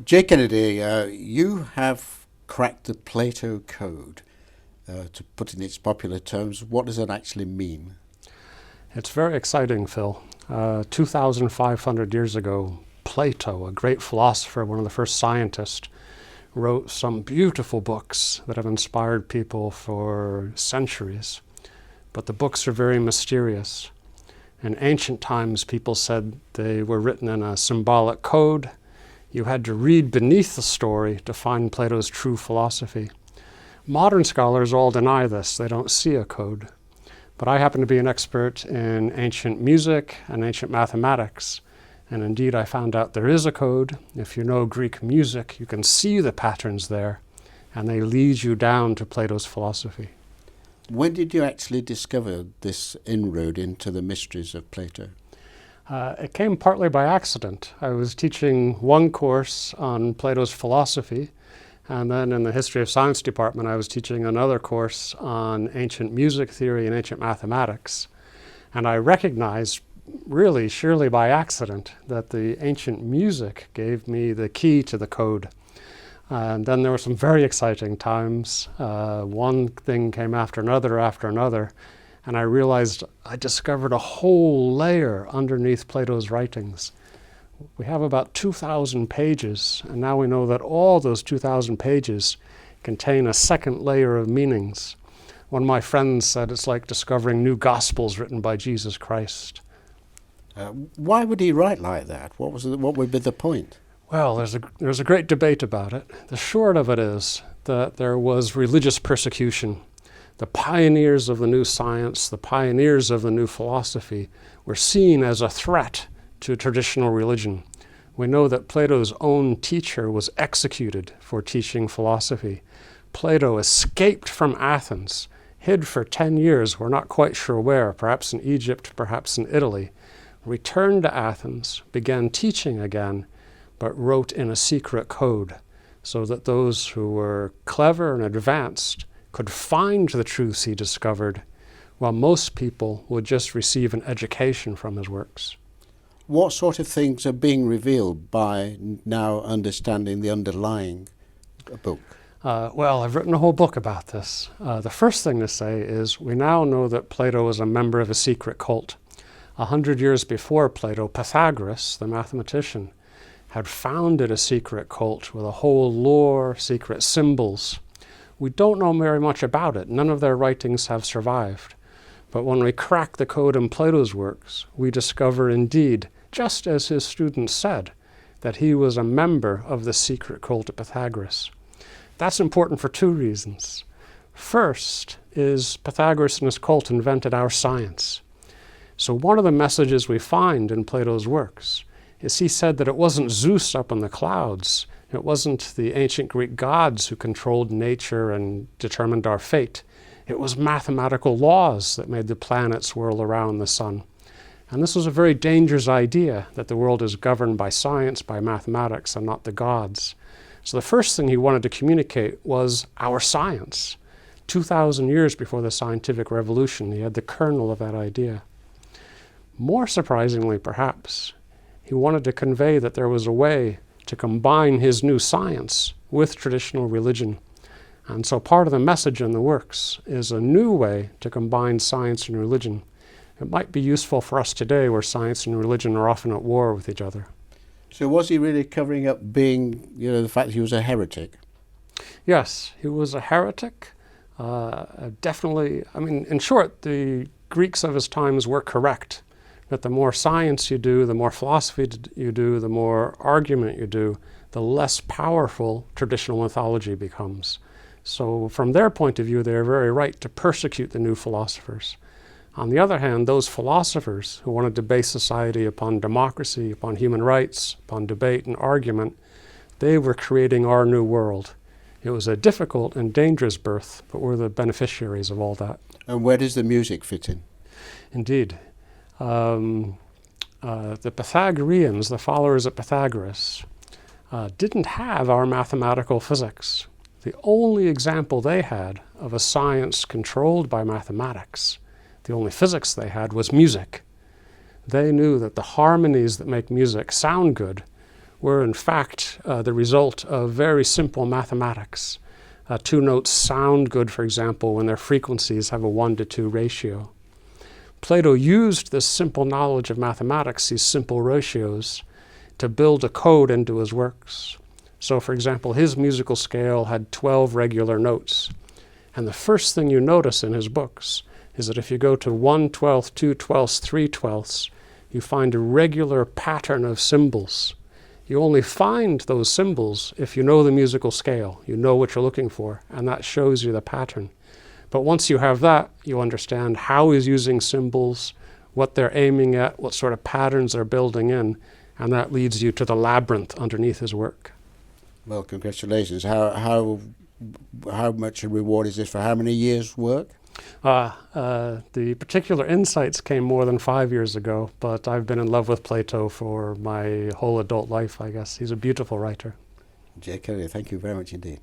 Jay Kennedy, you have cracked the Plato Code. To put in its popular terms, what does that actually mean? It's very exciting, Phil. 2,500 years ago, Plato, a great philosopher, one of the first scientists, wrote some beautiful books that have inspired people for centuries. But the books are very mysterious. In ancient times, people said they were written in a symbolic code. You had to read beneath the story to find Plato's true philosophy. Modern scholars all deny this. They don't see a code. But I happen to be an expert in ancient music and ancient mathematics. And indeed, I found out there is a code. If you know Greek music, you can see the patterns there, and they lead you down to Plato's philosophy. When did you actually discover this inroad into the mysteries of Plato? It came partly by accident. I was teaching one course on Plato's philosophy, and then in the History of Science department, I was teaching another course on ancient music theory and ancient mathematics. And I recognized, really surely by accident, that the ancient music gave me the key to the code. And then there were some very exciting times. One thing came after another, and I realized I discovered a whole layer underneath Plato's writings. We have about 2,000 pages, and now we know that all those 2,000 pages contain a second layer of meanings. One of my friends said it's like discovering new gospels written by Jesus Christ. Why would he write like that? What would be the point? Well, there's a great debate about it. The short of it is that there was religious persecution. The pioneers of the new science, the pioneers of the new philosophy, were seen as a threat to traditional religion. We know that Plato's own teacher was executed for teaching philosophy. Plato escaped from Athens, hid for 10 years, we're not quite sure where, perhaps in Egypt, perhaps in Italy, returned to Athens, began teaching again, but wrote in a secret code so that those who were clever and advanced could find the truths he discovered, while most people would just receive an education from his works. What sort of things are being revealed by now understanding the underlying book? Well, I've written a whole book about this. The first thing to say is we now know that Plato was a member of a secret cult. 100 years before Plato, Pythagoras, the mathematician, had founded a secret cult with a whole lore, secret symbols. We don't know very much about it. None of their writings have survived. But when we crack the code in Plato's works, we discover indeed, just as his students said, that he was a member of the secret cult of Pythagoras. That's important for two reasons. First is Pythagoras and his cult invented our science. So one of the messages we find in Plato's works is he said that it wasn't Zeus up in the clouds, it wasn't the ancient Greek gods who controlled nature and determined our fate. It was mathematical laws that made the planets whirl around the sun. And this was a very dangerous idea, that the world is governed by science, by mathematics, and not the gods. So the first thing he wanted to communicate was our science. 2,000 years before the scientific revolution, he had the kernel of that idea. More surprisingly, perhaps, he wanted to convey that there was a way to combine his new science with traditional religion. And so part of the message in the works is a new way to combine science and religion. It might be useful for us today where science and religion are often at war with each other. So was he really covering up being, the fact that he was a heretic? Yes, he was a heretic. Definitely, in short, the Greeks of his times were correct that the more science you do, the more philosophy you do, the more argument you do, the less powerful traditional mythology becomes. So from their point of view, they're very right to persecute the new philosophers. On the other hand, those philosophers who wanted to base society upon democracy, upon human rights, upon debate and argument, they were creating our new world. It was a difficult and dangerous birth, but we're the beneficiaries of all that. And where does the music fit in? Indeed. The Pythagoreans, the followers of Pythagoras, didn't have our mathematical physics. The only example they had of a science controlled by mathematics, the only physics they had was music. They knew that the harmonies that make music sound good were in fact the result of very simple mathematics. Two notes sound good, for example, when their frequencies have a 1-to-2 ratio. Plato used this simple knowledge of mathematics, these simple ratios, to build a code into his works. So, for example, his musical scale had 12 regular notes. And the first thing you notice in his books is that if you go to 1/12, 2/12, 3/12, you find a regular pattern of symbols. You only find those symbols if you know the musical scale. You know what you're looking for, and that shows you the pattern. But once you have that, you understand how he's using symbols, what they're aiming at, what sort of patterns they're building in, and that leads you to the labyrinth underneath his work. Well, congratulations. How much a reward is this for how many years' work? The particular insights came more than 5 years ago, but I've been in love with Plato for my whole adult life, I guess. He's a beautiful writer. J. Kelly, thank you very much indeed.